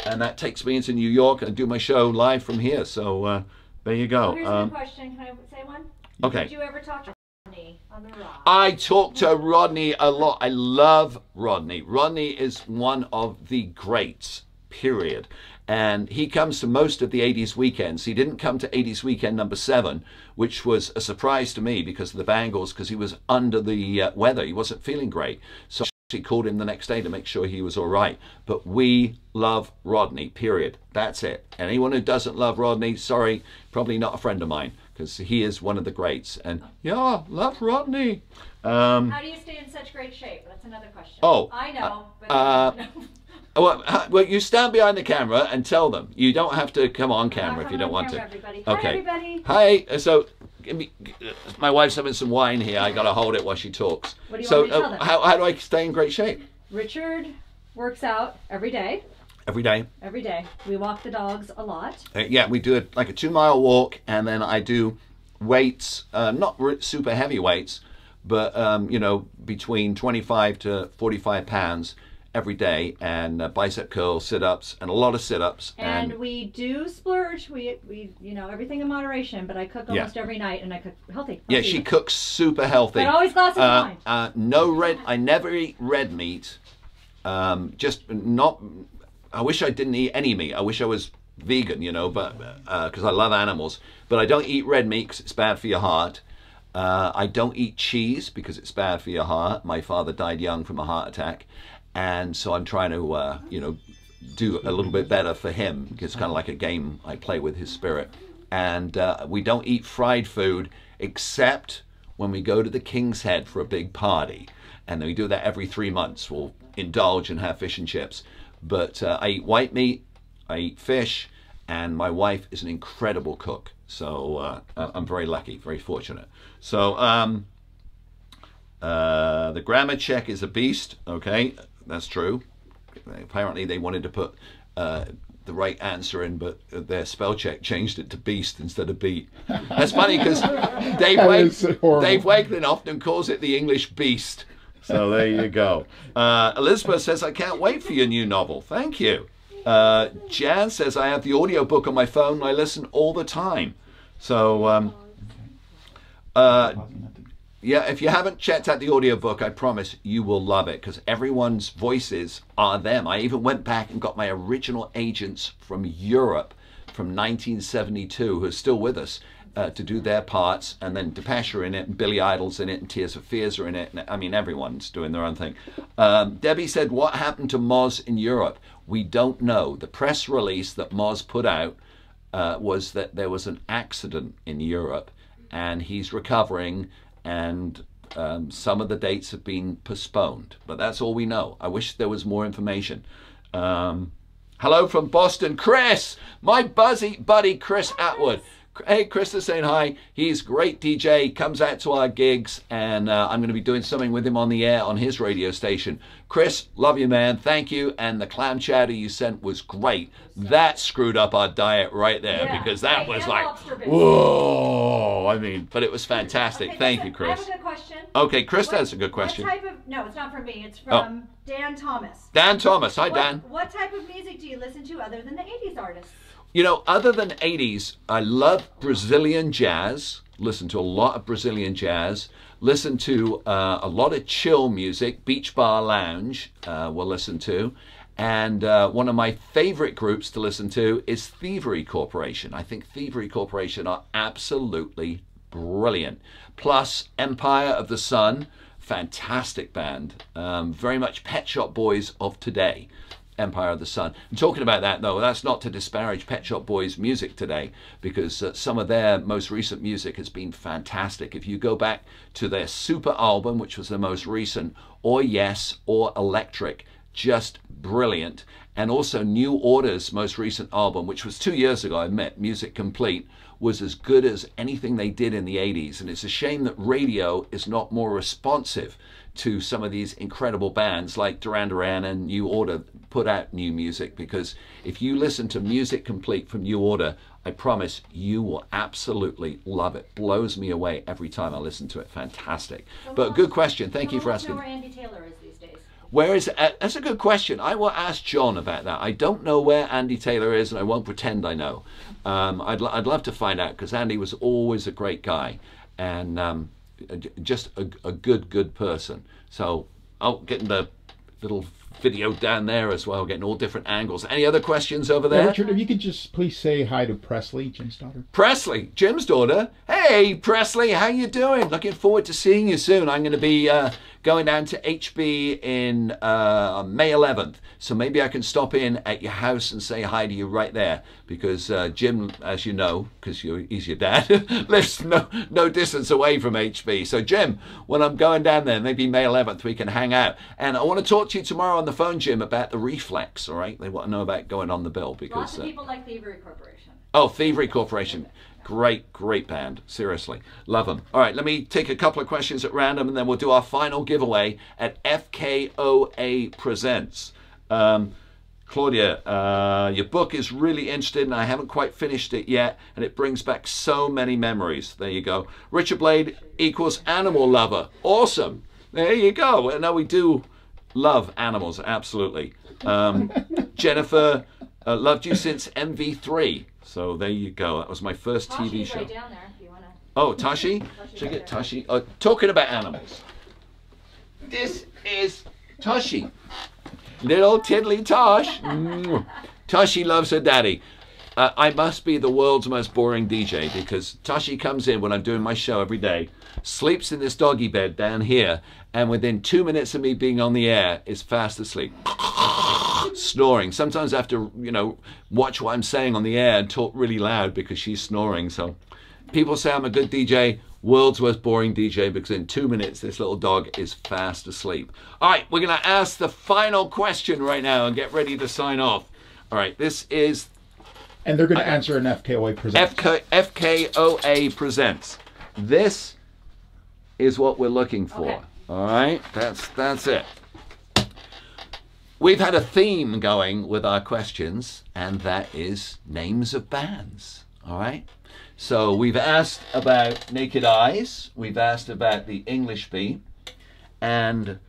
S1: and that takes me into New York, and I do my show live from here. So there you go.
S2: Here's a good question. Can I say one?
S1: Okay.
S2: Did you ever talk to Rodney on the Rock?
S1: I talk to Rodney a lot. I love Rodney. Rodney is one of the greats, period. And he comes to most of the 80s weekends. He didn't come to 80s Weekend number 7, which was a surprise to me because of the Bangles, because he was under the weather. He wasn't feeling great. So called him the next day to make sure he was all right. But we love Rodney, period. That's it. Anyone who doesn't love Rodney, sorry, probably not a friend of mine, because he is one of the greats. And yeah, love Rodney.
S2: How do you stay in such great shape? That's another question.
S1: Oh,
S2: I know, but
S1: well, you stand behind the camera and tell them. You don't have to come on camera
S2: Not
S1: if you
S2: coming
S1: don't
S2: on
S1: want
S2: camera,
S1: to.
S2: everybody.
S1: Okay.
S2: Hi, everybody.
S1: Hi. So, my wife's having some wine here. I got to hold it while she talks.
S2: What do you
S1: So,
S2: want me to tell them?
S1: how do I stay in great shape?
S2: Richard works out every day.
S1: Every day.
S2: Every day. We walk the dogs a lot.
S1: Yeah, we do like a 2-mile walk, and then I do weights, not super heavy weights, but you know, between 25 to 45 pounds every day, and bicep curls, sit-ups, and a lot of sit-ups.
S2: And we do splurge. We you know, everything in moderation, but I cook almost every night, and I cook healthy.
S1: Yeah, she cooks super healthy.
S2: But always glasses of wine.
S1: No red. I never eat red meat. Just not. I wish I didn't eat any meat. I wish I was vegan, you know, but because I love animals. But I don't eat red meat because it's bad for your heart. I don't eat cheese because it's bad for your heart. My father died young from a heart attack, and so I'm trying to, you know, do a little bit better for him. It's kind of like a game I play with his spirit. And we don't eat fried food except when we go to the King's Head for a big party. And we do that every 3 months. We'll indulge and have fish and chips. But I eat white meat, I eat fish, and my wife is an incredible cook. So I'm very lucky, very fortunate. So the grammar check is a beast. Okay, that's true. Apparently they wanted to put the right answer in, but their spell check changed it to beast instead of beat. That's funny because Dave Wakelin often calls it the English beast. So there you go. Elizabeth says, I can't wait for your new novel. Thank you. Jan says, I have the audiobook on my phone and I listen all the time. So, yeah, if you haven't checked out the audiobook, I promise you will love it because everyone's voices are them. I even went back and got my original agents from Europe from 1972 who are still with us to do their parts, and then Depeche are in it, and Billy Idol's in it, and Tears for Fears are in it. And, I mean, everyone's doing their own thing. Debbie said, what happened to Moz in Europe? We don't know. The press release that Moz put out was that there was an accident in Europe, and he's recovering, and some of the dates have been postponed. But that's all we know. I wish there was more information. Hello from Boston, Chris! My buddy Chris Atwood. Hey, Chris is saying hi. He's a great DJ, comes out to our gigs, and I'm going to be doing something with him on the air on his radio station. Chris, love you, man. Thank you. And the clam chowder you sent was great. That screwed up our diet right there, because that was like, whoa. I mean, but it was fantastic.
S2: Okay,
S1: Thank you, Chris.
S2: I have a good question.
S1: Okay, Chris has a good question.
S2: What type of, no, it's not from me. It's from Dan Thomas.
S1: Dan Thomas. Hi, Dan.
S2: What type of music do you listen to other than the 80s artists?
S1: You know, other than 80s, I love Brazilian jazz. Listen to a lot of Brazilian jazz. Listen to a lot of chill music. Beach Bar Lounge we'll listen to. And one of my favorite groups to listen to is Thievery Corporation. I think Thievery Corporation are absolutely brilliant. Plus Empire of the Sun, fantastic band. Very much Pet Shop Boys of today. Empire of the Sun. And talking about that, though, that's not to disparage Pet Shop Boys' music today, because some of their most recent music has been fantastic. If you go back to their Super album, which was the most recent, or Yes, or Electric, just brilliant. And also New Order's most recent album, which was 2 years ago, I admit, Music Complete, was as good as anything they did in the 80s. And it's a shame that radio is not more responsive to some of these incredible bands like Duran Duran and New Order put out new music, because if you listen to Music Complete from New Order, I promise you will absolutely love it. Blows me away every time I listen to it. Fantastic. But good question. Thank you for asking.
S2: Where Andy Taylor is these days.
S1: Where is it? That's a good question. I will ask John about that. I don't know where Andy Taylor is, and I won't pretend I know. I'd love to find out, because Andy was always a great guy, and just a good person. So I'll get in the little video down there as well, getting all different angles. Any other questions over there?
S3: Richard, if you could just please say hi to Presley, Jim's daughter.
S1: Presley, Jim's daughter. Hey, Presley, how you doing? Looking forward to seeing you soon. I'm going to be going down to HB in May 11th. So maybe I can stop in at your house and say hi to you right there. Because Jim, as you know, because he's your dad, lives no distance away from HB. So Jim, when I'm going down there, maybe May 11th, we can hang out. And I want to talk to you tomorrow on the phone, Jim, about the Reflex, all right? They want to know about going on the bill. Because
S2: Lots of people like Thievery Corporation.
S1: Oh, Thievery Corporation. Great band. Seriously. Love them. All right, let me take a couple of questions at random, and then we'll do our final giveaway at FKOA Presents. Claudia, your book is really interesting, and I haven't quite finished it yet, and it brings back so many memories. There you go. Richard Blade equals animal lover. Awesome. There you go. And now we do love animals, absolutely. Jennifer, loved you since MV3. So there you go. That was my first TV show.
S2: Right down there if you wanna.
S1: Oh, Tashi? Should I get Tashi? Oh, talking about animals. This is Tashi. Little tiddly Tosh. Tashi loves her daddy. I must be the world's most boring DJ because Tashi comes in when I'm doing my show every day, sleeps in this doggy bed down here, and within 2 minutes of me being on the air is fast asleep. Snoring. Sometimes I have to, watch what I'm saying on the air and talk really loud because she's snoring. So people say I'm a good DJ, world's most boring DJ, because in 2 minutes this little dog is fast asleep. All right, we're going to ask the final question right now and get ready to sign off. All right, this is...
S3: And they're going to answer an FKOA Presents.
S1: FKOA Presents. This is what we're looking for.
S2: Okay.
S1: All right, that's it. We've had a theme going with our questions, and that is names of bands. All right. So we've asked about Naked Eyes. We've asked about the English Bee, and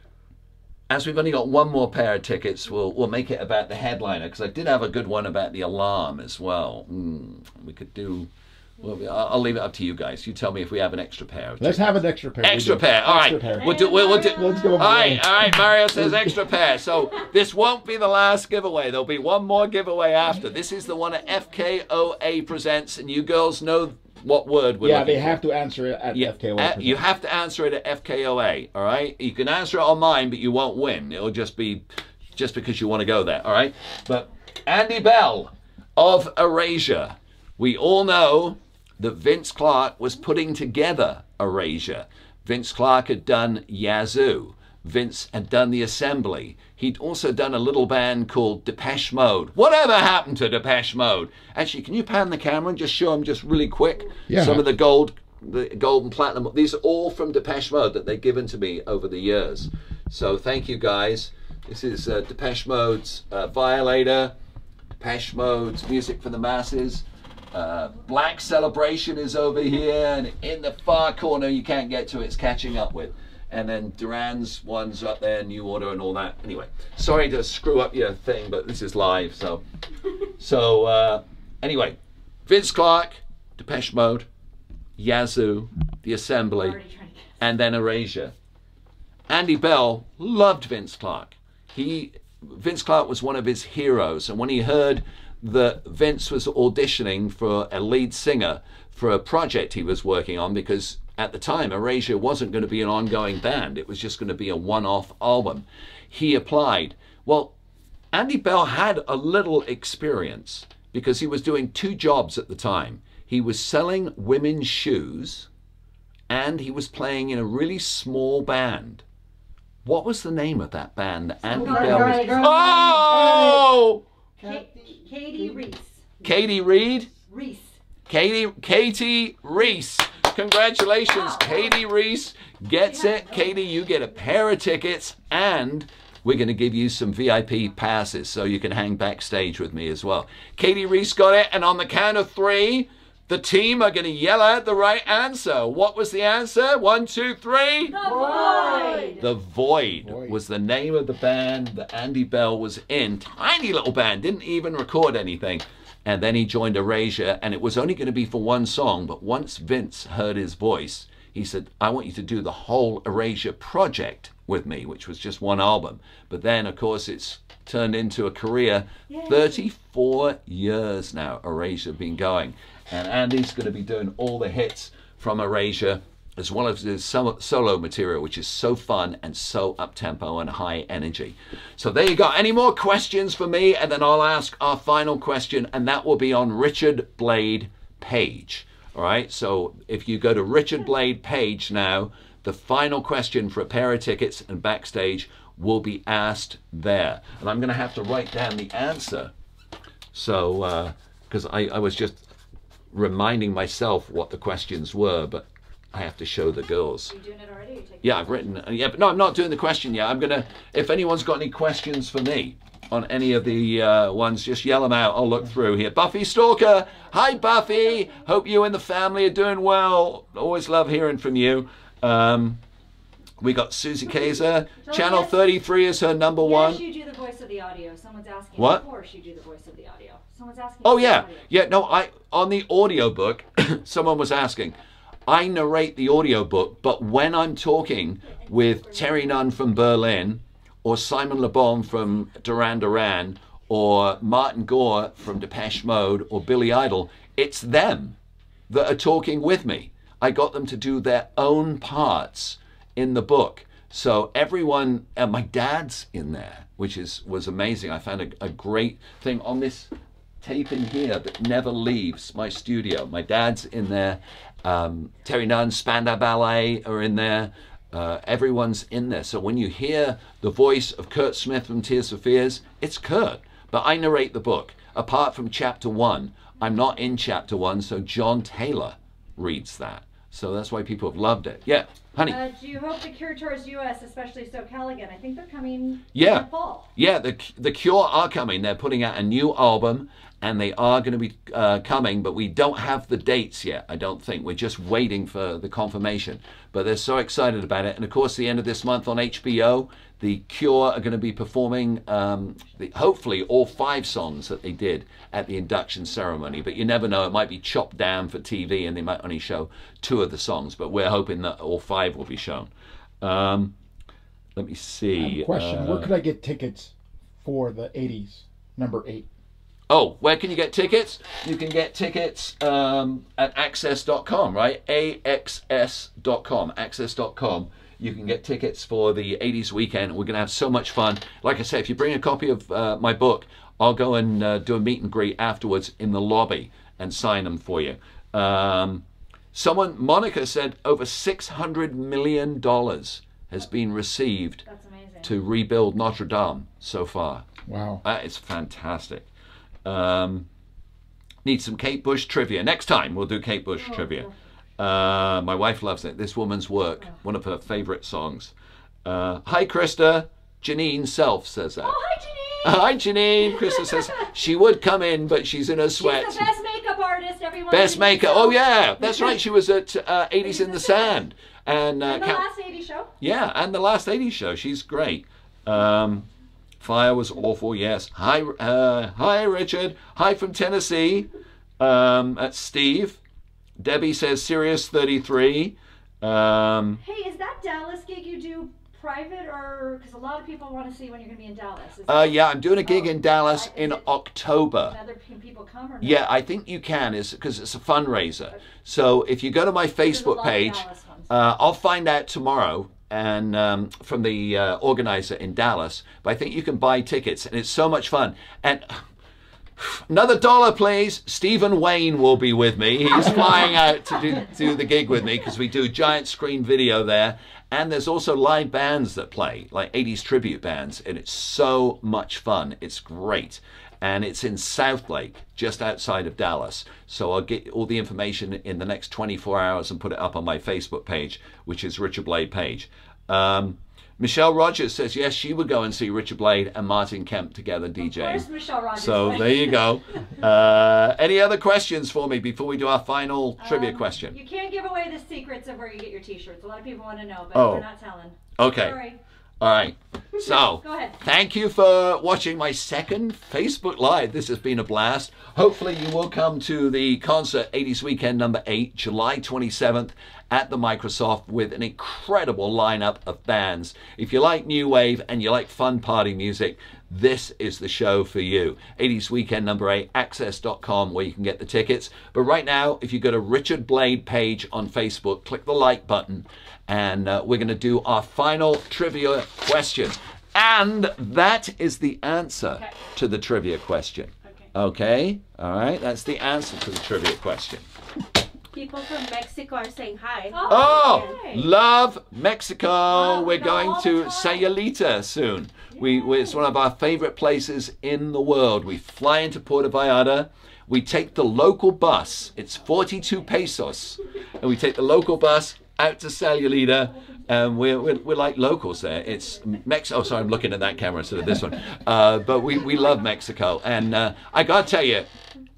S1: as we've only got one more pair of tickets, we'll make it about the headliner, because I did have a good one about the Alarm as well. We could do. Well, I'll leave it up to you guys. You tell me if we have an extra pair.
S3: Let's have an extra pair.
S1: Extra pair. All right.
S3: Extra pair.
S1: We'll do.
S3: Let's go.
S1: All right. Mario says extra pair. So this won't be the last giveaway. There'll be one more giveaway after. This is the one at FKOA Presents, and you girls know what word we're looking
S3: they
S1: for.
S3: have to answer it at FKOA Presents.
S1: You have to answer it at FKOA. All right. You can answer it on mine, but you won't win. It'll just be because you want to go there. All right. But Andy Bell of Erasure. We all know that Vince Clarke was putting together Erasure. Vince Clarke had done Yazoo. Vince had done The Assembly. He'd also done a little band called Depeche Mode. Whatever happened to Depeche Mode? Actually, can you pan the camera and just show them just really quick some of the gold and platinum? These are all from Depeche Mode that they've given to me over the years. So thank you guys. This is Depeche Mode's Violator, Depeche Mode's Music for the Masses. Black Celebration is over here, and in the far corner you can't get to, it's Catching Up With. And then Duran's one's up there, New Order and all that. Anyway, sorry to screw up your thing, but this is live, so. Anyway, Vince Clarke, Depeche Mode, Yazoo, The Assembly, and then Erasure. Andy Bell loved Vince Clarke. Vince Clarke was one of his heroes, and when he heard that Vince was auditioning for a lead singer for a project he was working on, because at the time Erasure wasn't going to be an ongoing band, it was just going to be a one-off album, he applied. Well, Andy Bell had a little experience because he was doing two jobs at the time. He was selling women's shoes and he was playing in a really small band. What was the name of that band that Andy Bell was... Oh!
S2: Katie Reese.
S1: Katie Reed?
S2: Reese.
S1: Katie Reese. Congratulations, Katie Reese gets it. Katie, you get a pair of tickets, and we're going to give you some VIP passes so you can hang backstage with me as well. Katie Reese got it, and on the count of three, the team are going to yell out the right answer. What was the answer? 1, 2, 3.
S2: The Void.
S1: The Void was the name of the band that Andy Bell was in. Tiny little band, didn't even record anything. And then he joined Erasure, and it was only going to be for one song, but once Vince heard his voice, he said, I want you to do the whole Erasure project with me, which was just one album. But then, of course, it's turned into a career.
S2: Yay.
S1: 34 years now, Erasure been going. And Andy's going to be doing all the hits from Erasure, as well as his solo material, which is so fun and so up-tempo and high energy. So there you go. Any more questions for me? And then I'll ask our final question, and that will be on Richard Blade Page. All right, so if you go to Richard Blade Page now, the final question for a pair of tickets and backstage will be asked there. And I'm going to have to write down the answer. So, because I was just reminding myself what the questions were, but I have to show the girls.
S2: Are you doing it already?
S1: Yeah, I've written. Yeah, but no, I'm not doing the question yet. I'm gonna. If anyone's got any questions for me on any of the ones, just yell them out. I'll look through here. Buffy Stalker, hi Buffy. Hope you and the family are doing well. Always love hearing from you. We got Susie Kaiser. Channel 33 is her number one.
S2: Yes, you do the voice of the audio. Someone's asking.
S1: What?
S2: Of course, you do the voice of the audio. Someone's asking.
S1: Oh
S2: for the
S1: yeah,
S2: audio.
S1: yeah. No, on the audiobook, someone was asking. I narrate the audiobook, but when I'm talking with Terry Nunn from Berlin, or Simon Le Bon from Duran Duran, or Martin Gore from Depeche Mode, or Billy Idol, it's them that are talking with me. I got them to do their own parts in the book. So everyone, my dad's in there, which was amazing. I found a great thing on this tape in here that never leaves my studio. My dad's in there. Terry Nunn, Spandau Ballet are in there. Everyone's in there. So when you hear the voice of Kurt Smith from Tears for Fears, it's Kurt. But I narrate the book. Apart from chapter 1, I'm not in chapter 1, so John Taylor reads that. So that's why people have loved it. Yeah, honey.
S2: Do you hope the Cure tours US, especially SoCal again? I think they're coming
S1: Yeah.
S2: in the fall.
S1: Yeah, the Cure are coming. They're putting out a new album, and they are going to be coming, but we don't have the dates yet, I don't think. We're just waiting for the confirmation. But they're so excited about it. And of course, the end of this month on HBO, the Cure are going to be performing, hopefully, all 5 songs that they did at the induction ceremony. But you never know, it might be chopped down for TV, and they might only show 2 of the songs. But we're hoping that all 5 will be shown. Let me see.
S3: I have a question. Where could I get tickets for the 80s, number 8?
S1: Oh, where can you get tickets? You can get tickets at access.com, right? AXS.com, access.com. You can get tickets for the 80s weekend. We're going to have so much fun. Like I say, if you bring a copy of my book, I'll go and do a meet and greet afterwards in the lobby and sign them for you. Monica said over $600 million has been received
S2: That's amazing.
S1: to rebuild Notre Dame so far.
S3: Wow.
S1: That is fantastic. Need some Kate Bush trivia. Next time we'll do Kate Bush trivia. My wife loves it. This Woman's Work, one of her favorite songs. Hi Krista. Janine Self says that.
S2: Oh, hi, Janine.
S1: Hi Janine. Krista says she would come in, but she's in her sweats.
S2: She's the best makeup artist, everyone.
S1: Best makeup. Oh yeah, that's right. She was at 80s in the Sand. And
S2: the last 80s show.
S1: yeah, and the last 80s show. She's great. Fire was awful, yes. Hi, Richard. Hi from Tennessee. That's Steve. Debbie says Sirius 33.
S2: Hey, is that Dallas gig you do private, or because a lot of people want to see when you're going to be in Dallas?
S1: Yeah, I'm doing a gig in Dallas in October.
S2: Can other people come or not?
S1: Yeah, I think you can, because it's a fundraiser. So if you go to my Facebook page, I'll find out tomorrow. And from the organizer in Dallas, but I think you can buy tickets, and it's so much fun. And another $1, please. Stephen Wayne will be with me. He's flying out to do the gig with me, because we do giant screen video there. And there's also live bands that play, like 80s tribute bands, and it's so much fun. It's great. And it's in Southlake, just outside of Dallas. So I'll get all the information in the next 24 hours and put it up on my Facebook page, which is Richard Blade Page. Michelle Rogers says, yes, she would go and see Richard Blade and Martin Kemp together DJing.
S2: Of course, Michelle Rogers.
S1: So there you go. Any other questions for me before we do our final trivia question?
S2: You can't give away the secrets of where you get your t-shirts. A lot of people want to know, but
S1: Oh.
S2: we're not telling.
S1: Okay.
S2: Sorry.
S1: All right. So,
S2: Go ahead.
S1: thank you for watching my second Facebook Live. This has been a blast. Hopefully you will come to the concert 80s Weekend number 8, July 27th at the Microsoft with an incredible lineup of bands. If you like new wave and you like fun party music, this is the show for you. 80s Weekend number 8, access.com, where you can get the tickets. But right now, if you go to Richard Blade page on Facebook, click the like button, and we're going to do our final trivia question. And that is the answer to the trivia question. Okay? All right, that's the answer to the trivia question.
S4: People from Mexico are saying hi.
S1: Oh,
S2: okay.
S1: love Mexico.
S2: Love
S1: We're
S2: it
S1: going
S2: all
S1: to
S2: the time.
S1: Sayulita soon. It's one of our favorite places in the world. We fly into Puerto Vallarta. We take the local bus. It's 42 pesos. And we take the local bus out to Sayulita. We're like locals there. It's Mexico. Oh, sorry, I'm looking at that camera instead of this one. But we love Mexico. And I got to tell you,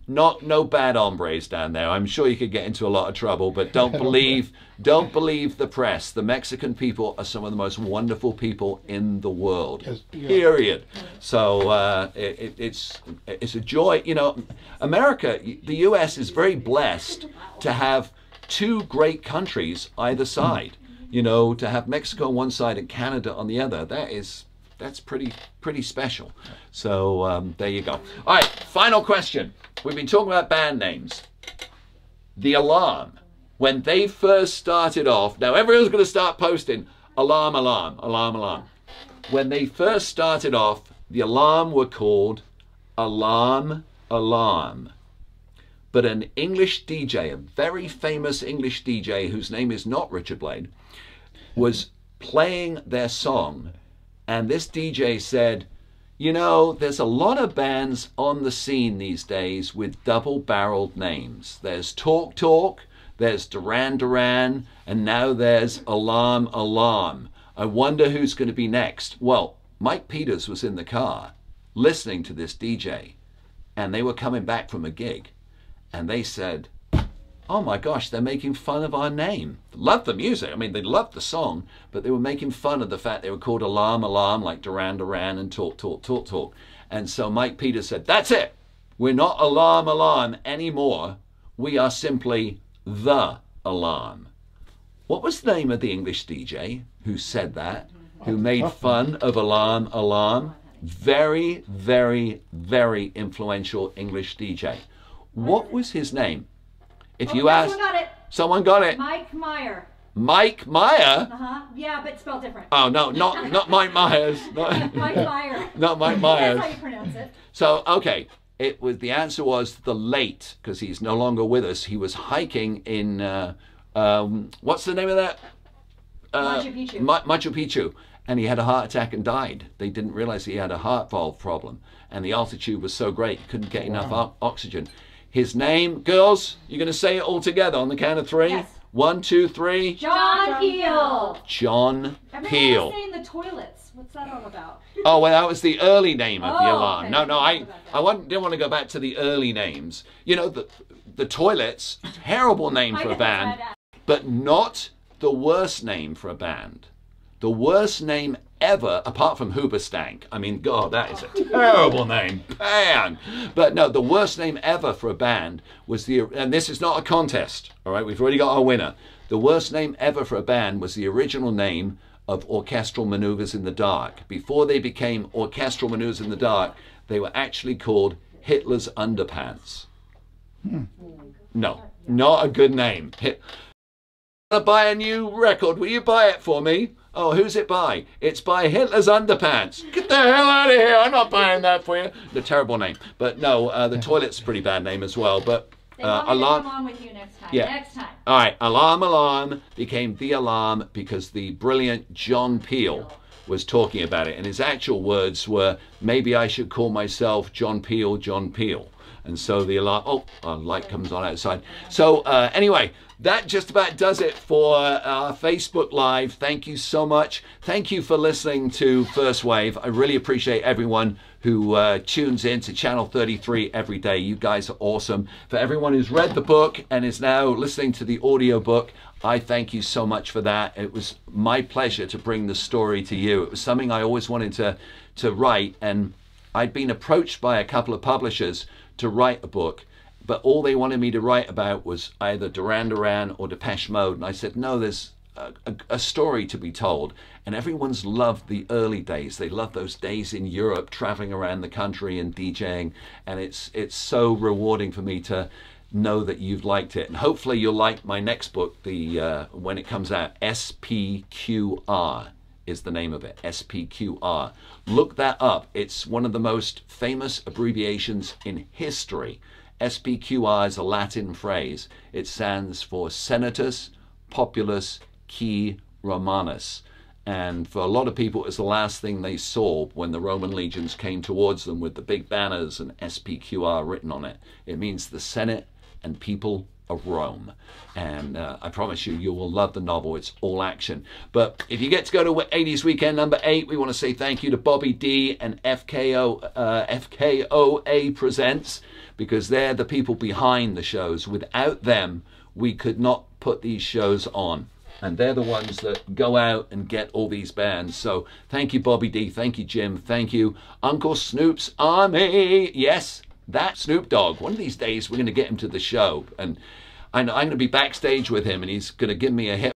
S1: no bad hombres down there. I'm sure you could get into a lot of trouble, but don't believe the press. The Mexican people are some of the most wonderful people in the world.
S3: Yes, yeah.
S1: Period. So it's a joy. You know, America, the U.S. is very blessed to have two great countries either side. You know, to have Mexico on one side and Canada on the other. That's pretty special. So there you go. All right, final question. We've been talking about band names. The Alarm, when they first started off, now everyone's going to start posting alarm, alarm, alarm, alarm. When they first started off, the Alarm were called Alarm, Alarm. But an English DJ, a very famous English DJ whose name is not Richard Blade, was playing their song. And this DJ said, you know, there's a lot of bands on the scene these days with double-barreled names. There's Talk Talk, there's Duran Duran, and now there's Alarm Alarm. I wonder who's going to be next. Well, Mike Peters was in the car listening to this DJ, and they were coming back from a gig, and they said, oh my gosh, they're making fun of our name. Love the music. I mean, they loved the song, but they were making fun of the fact they were called Alarm Alarm, like Duran Duran and Talk Talk Talk Talk. And so Mike Peters said, that's it. We're not Alarm Alarm anymore. We are simply The Alarm. What was the name of the English DJ who said that, who made fun of Alarm Alarm? Very, very, very influential English DJ. What was his name? If you ask, someone got it.
S2: Mike Meyer.
S1: Mike Meyer?
S2: Yeah, but spelled different.
S1: Oh no, not Mike Myers.
S2: Mike Meyer.
S1: Not Mike Myers.
S2: That's how you pronounce it.
S1: So okay, the answer was the late, because he's no longer with us. He was hiking in what's the name of that?
S2: Machu Picchu.
S1: Machu Picchu, and he had a heart attack and died. They didn't realize he had a heart valve problem, and the altitude was so great he couldn't get enough oxygen. His name, girls, you're going to say it all together on the count of 3?
S2: Yes.
S1: 1, 2, 3.
S2: John Peel.
S1: John
S2: Everyone
S1: Peel.
S2: was saying the toilets. What's that all about?
S1: Oh, well, that was the early name of the alarm.
S2: Okay.
S1: No, I didn't want to go back to the early names. You know, the Toilets, terrible name for a band, but not the worst name for a band. The worst name ever, apart from Hoobastank. I mean, God, that is a terrible name. Bang! But no, the worst name ever for a band was and this is not a contest, all right? We've already got our winner. The worst name ever for a band was the original name of Orchestral Maneuvers in the Dark. Before they became Orchestral Maneuvers in the Dark, they were actually called Hitler's Underpants. No, not a good name. To buy a new record, will you buy it for me? Oh, who's it by? It's by Hitler's Underpants. Get the hell out of here. I'm not buying that for you. The terrible name. But no, the Toilet's a pretty bad name as well. But
S2: They want me to come on with you next time.
S1: Yeah.
S2: Next time.
S1: All right, Alarm Alarm became The Alarm because the brilliant John Peel was talking about it. And his actual words were, maybe I should call myself John Peel, John Peel. And so the alarm, light comes on outside. So anyway, that just about does it for our Facebook Live. Thank you so much. Thank you for listening to First Wave. I really appreciate everyone who tunes in to Channel 33 every day. You guys are awesome. For everyone who's read the book and is now listening to the audio book, I thank you so much for that. It was my pleasure to bring the story to you. It was something I always wanted to write, and I'd been approached by a couple of publishers to write a book, but all they wanted me to write about was either Duran Duran or Depeche Mode. And I said, no, there's a story to be told. And everyone's loved the early days. They love those days in Europe, traveling around the country and DJing. And it's so rewarding for me to know that you've liked it. And hopefully you'll like my next book, when it comes out. SPQR is the name of it. SPQR. Look that up. It's one of the most famous abbreviations in history. SPQR is a Latin phrase. It stands for Senatus Populus Qui Romanus. And for a lot of people, it was the last thing they saw when the Roman legions came towards them with the big banners and SPQR written on it. It means the Senate and people of Rome. And I promise you will love the novel. It's all action. But if you get to go to 80s Weekend number 8, we want to say thank you to Bobby D and FKOA Presents, because they're the people behind the shows. Without them, we could not put these shows on. And they're the ones that go out and get all these bands. So thank you, Bobby D. Thank you, Jim. Thank you, Uncle Snoop's Army. Yes, that Snoop Dogg. One of these days, we're going to get him to the show. And I'm going to be backstage with him, and he's going to give me a hit.